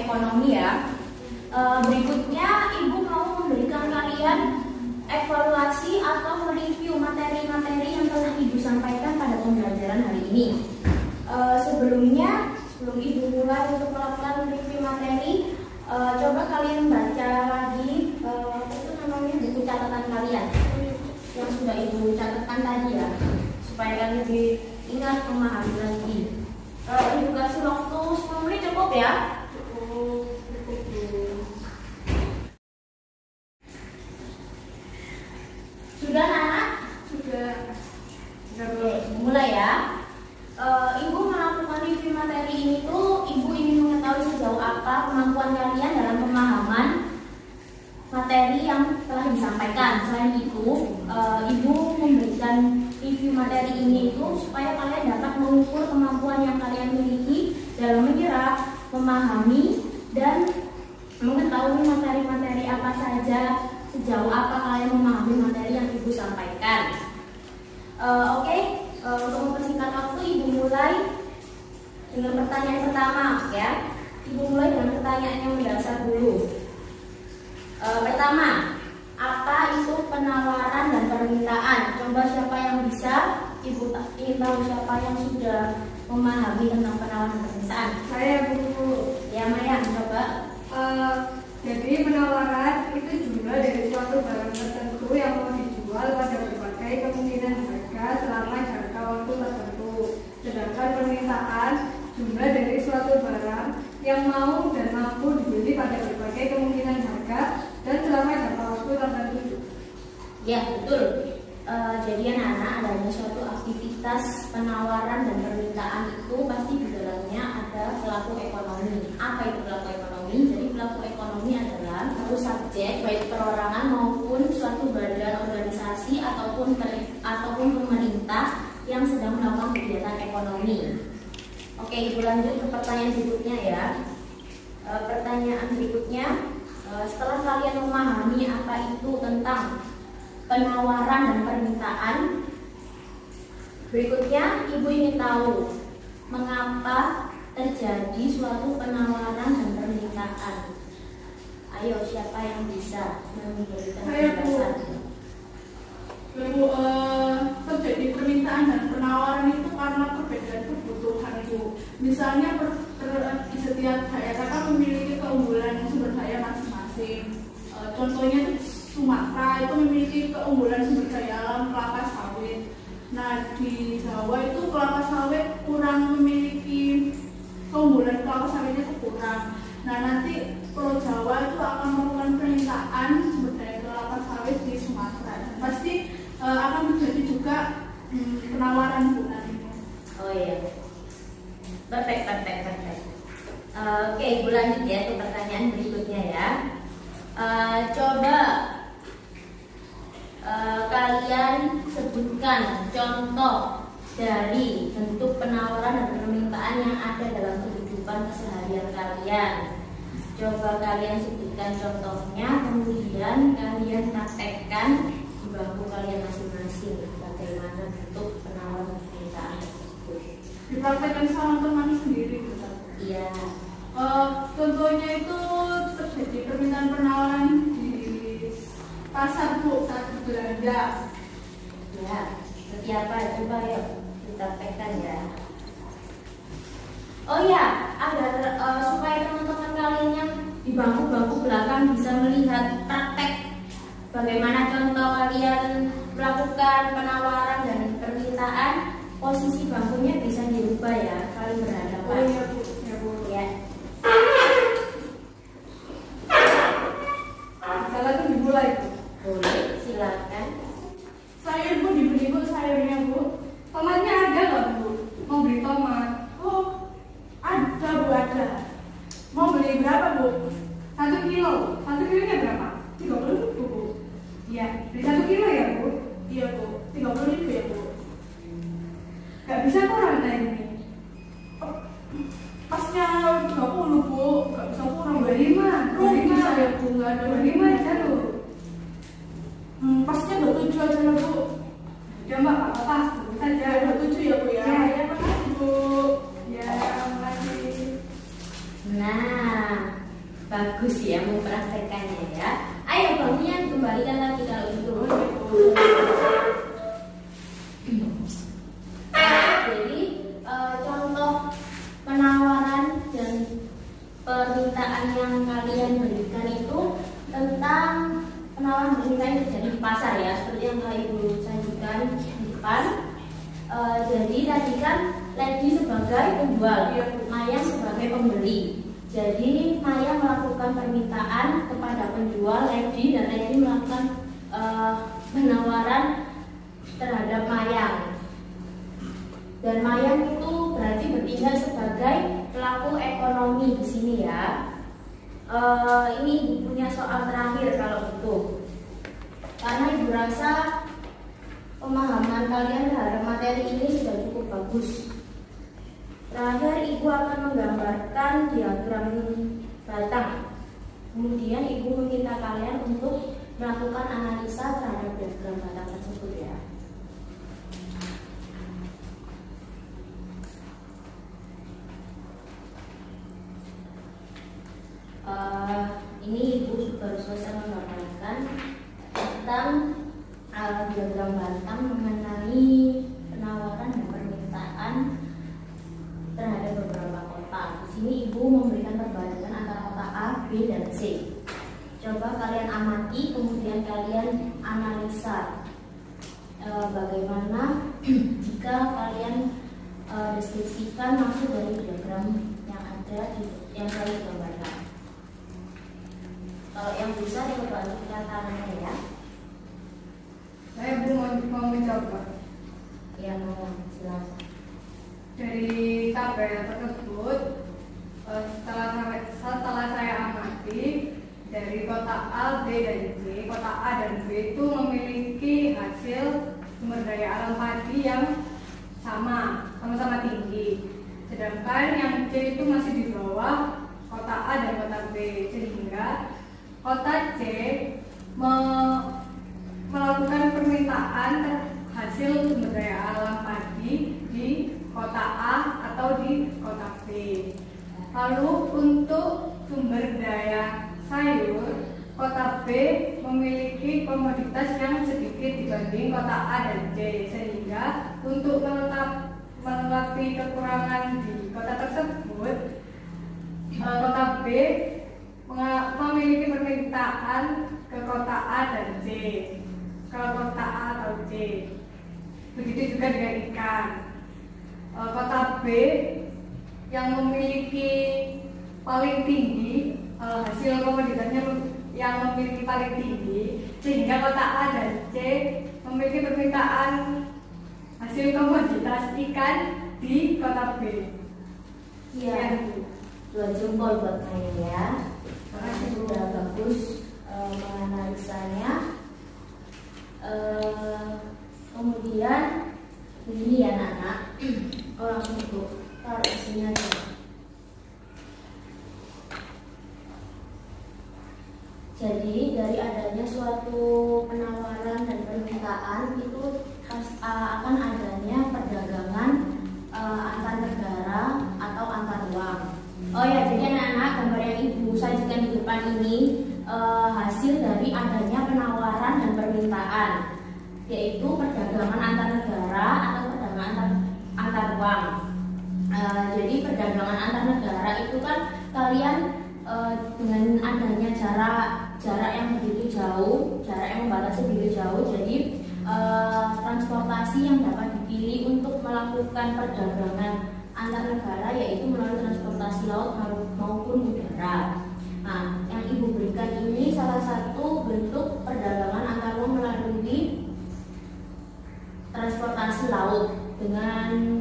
ekonomi ya. Berikutnya Ibu mau memberikan kalian evaluasi atau mereview materi-materi yang telah Ibu sampaikan pada pembelajaran hari ini. Sebelum Ibu mulai untuk melakukan review materi, coba kalian baca lagi itu namanya buku catatan kalian yang sudah Ibu catatkan tadi ya, supaya kalian lebih ingat memahami lagi. Ibu kasih waktu 10 menit cukup ya? Sudah anak? Sudah. Oke, mulai ya. Ibu melakukan review materi ini tuh Ibu ingin mengetahui sejauh apa kemampuan kalian dalam pemahaman materi yang telah disampaikan. Selain itu, Ibu memberikan review materi ini itu supaya kalian dapat mengukur kemampuan yang kalian miliki dalam menyerap, memahami, dan mengetahui materi-materi apa saja, sejauh apa kalian memahami materi yang Ibu sampaikan. Oke. Untuk mempersingkat waktu, Ibu mulai dengan pertanyaan pertama ya. Ibu mulai dengan pertanyaan yang mendasar dulu. Pertama, apa itu penawaran dan permintaan? Coba siapa yang bisa? Ibu ingin tahu siapa yang sudah memahami tentang penawaran dan permintaan. Saya Bu. Ya Maya, coba. Jadi penawaran itu jumlah dari suatu barang tertentu yang mau dijual pada berbagai kemungkinan harga selama jangka waktu tertentu. Sedangkan permintaan jumlah dari suatu barang yang mau dan mampu dibeli pada berbagai kemungkinan harga dan selama jangka waktu tertentu. Ya betul. Jadi anak-anak, adanya suatu aktivitas penawaran dan permintaan itu pasti di dalamnya ada pelaku ekonomi. Apa itu pelaku ekonomi? Jadi pelaku ekonomi adalah satu subjek, baik perorangan maupun suatu badan organisasi ataupun pemerintah yang sedang melakukan kegiatan ekonomi. Oke, Ibu lanjut ke pertanyaan berikutnya ya. Pertanyaan berikutnya, setelah kalian memahami apa itu tentang penawaran dan permintaan, berikutnya Ibu ingin tahu mengapa terjadi suatu penawaran dan permintaan. Ayo, siapa yang bisa memberikan penjelasan? Ibu, terjadi permintaan dan penawaran itu karena perbedaan kebutuhan itu. Misalnya di setiap daerah kan memiliki keunggulan sumber daya masing-masing. Contohnya Sumatera itu memiliki keunggulan sumber daya alam kelapa sawit. Nah, di Jawa itu kelapa sawit kurang memiliki keunggulan, kelapa sawitnya itu kurang. Nah, nanti Pulau Jawa itu akan melakukan permintaan sumber daya kelapa sawit di Sumatera. Dan pasti akan terjadi juga penawaran bukan ini. Oh iya, perfect. Oke, Ibu lanjut ya ke pertanyaan berikutnya ya. Coba kalian sebutkan contoh dari bentuk penawaran dan permintaan yang ada dalam kehidupan keseharian kalian. Coba kalian sebutkan contohnya, kemudian kalian praktekkan di bangku kalian masing-masing bagaimana bentuk penawaran dan permintaan tersebut. Dipraktekkan sama teman sendiri, Ustaz. Iya. Contohnya itu terjadi permintaan penawaran di pasar Bu saat belanja. Ya, seperti apa? Coba yuk dipraktekkan ya. Oh ya, agar supaya teman-teman kalian yang di bangku-bangku belakang bisa melihat praktek bagaimana contoh kalian melakukan penawaran dan permintaan, posisi bangkunya bisa dirubah ya, kalian berhadapan. Oh iya Bu, ya Bu. Ya. Salah tuh dimulai Bu. Boleh, silakan. Sayur Bu, dibeli Bu sayurnya Bu. Tomatnya ada nggak Bu? Mau beli tomat? Oh, ada Bu, ada. Mau beli berapa Bu? 1 kilo. 1 kilonya berapa? 30.000 Bu. Iya, beli 1 kilo ya Bu? Iya Bu, 30.000 ya Bu. Gak bisa kurang ini. Pasnya 20 Bu, gak bisa kurang. 25 bisa ya Bu, gak ada 25 aja loh. Pasnya 27 aja lah Bu. Ya Mbak, apa-apa, sebut saja 27 ya Bu ya. Ya, makasih Bu. Ya, makasih. Nah, kan Lady sebagai penjual, Maya sebagai pembeli. Jadi Maya melakukan permintaan kepada penjual Lady dan Lady melakukan penawaran terhadap Mayang. Dan Mayang itu berarti bertindak sebagai pelaku ekonomi di sini ya. Ini Ibu punya soal terakhir kalau gitu. Karena Ibu rasa pemahaman kalian terhadap materi ini sudah cukup bagus. Terakhir Ibu akan menggambarkan diagram batang. Kemudian Ibu meminta kalian untuk melakukan analisa terhadap diagram batang tersebut ya. Ini Ibu baru selesai menggambarkan tentang diagram batang mengenai penawaran dan permintaan terhadap beberapa kota. Di sini Ibu memberikan perbandingan antara kota A, B, dan C. Coba kalian amati, kemudian kalian analisa bagaimana jika kalian deskripsikan maksud dari diagram yang ada yang kalian gambarkan. Kalau yang bisa dicoba angkat tangannya ya. Saya belum mau mencoba. Ya, mau silakan. Dari tabel tersebut, setelah saya amati dari kota A, B, dan C, kota A dan B itu memiliki hasil sumber daya alam padi yang sama-sama tinggi. Sedangkan yang C itu masih di bawah kota A dan kota B, sehingga kota C melakukan permintaan hasil sumber daya alam padi di kota A atau di kota B. Lalu untuk sumber daya sayur, kota B memiliki komoditas yang sedikit dibanding kota A dan C, sehingga untuk melengkapi kekurangan di kota tersebut, kota B memiliki permintaan ke kota A dan C, ke kota A atau C. Begitu juga dengan ikan. Kota B yang memiliki paling tinggi hasil komoditasnya yang memiliki paling tinggi, sehingga kota A dan C memiliki permintaan hasil komoditas ikan di kota B. Iya, 2 jempol buat Maya ya. Karena sudah bagus menganalisanya. Kemudian ini ya anak-anak, langsung Ibu taruh di sini aja. Jadi dari adanya suatu penawaran dan permintaan itu akan adanya perdagangan antar negara atau antar uang. Oh ya, jadi anak-anak, gambar yang Ibu sajikan di depan ini hasil dari adanya penawaran dan permintaan, yaitu perdagangan antar negara atau perdagangan antar uang. Jadi perdagangan antar negara itu kan kalian dengan adanya jarak yang begitu jauh, jarak yang membatasi begitu jauh, jadi transportasi yang dapat dipilih untuk melakukan perdagangan antar negara yaitu melalui transportasi laut maupun udara. Nah, yang Ibu berikan ini salah satu bentuk perdagangan antar uang melalui transportasi laut dengan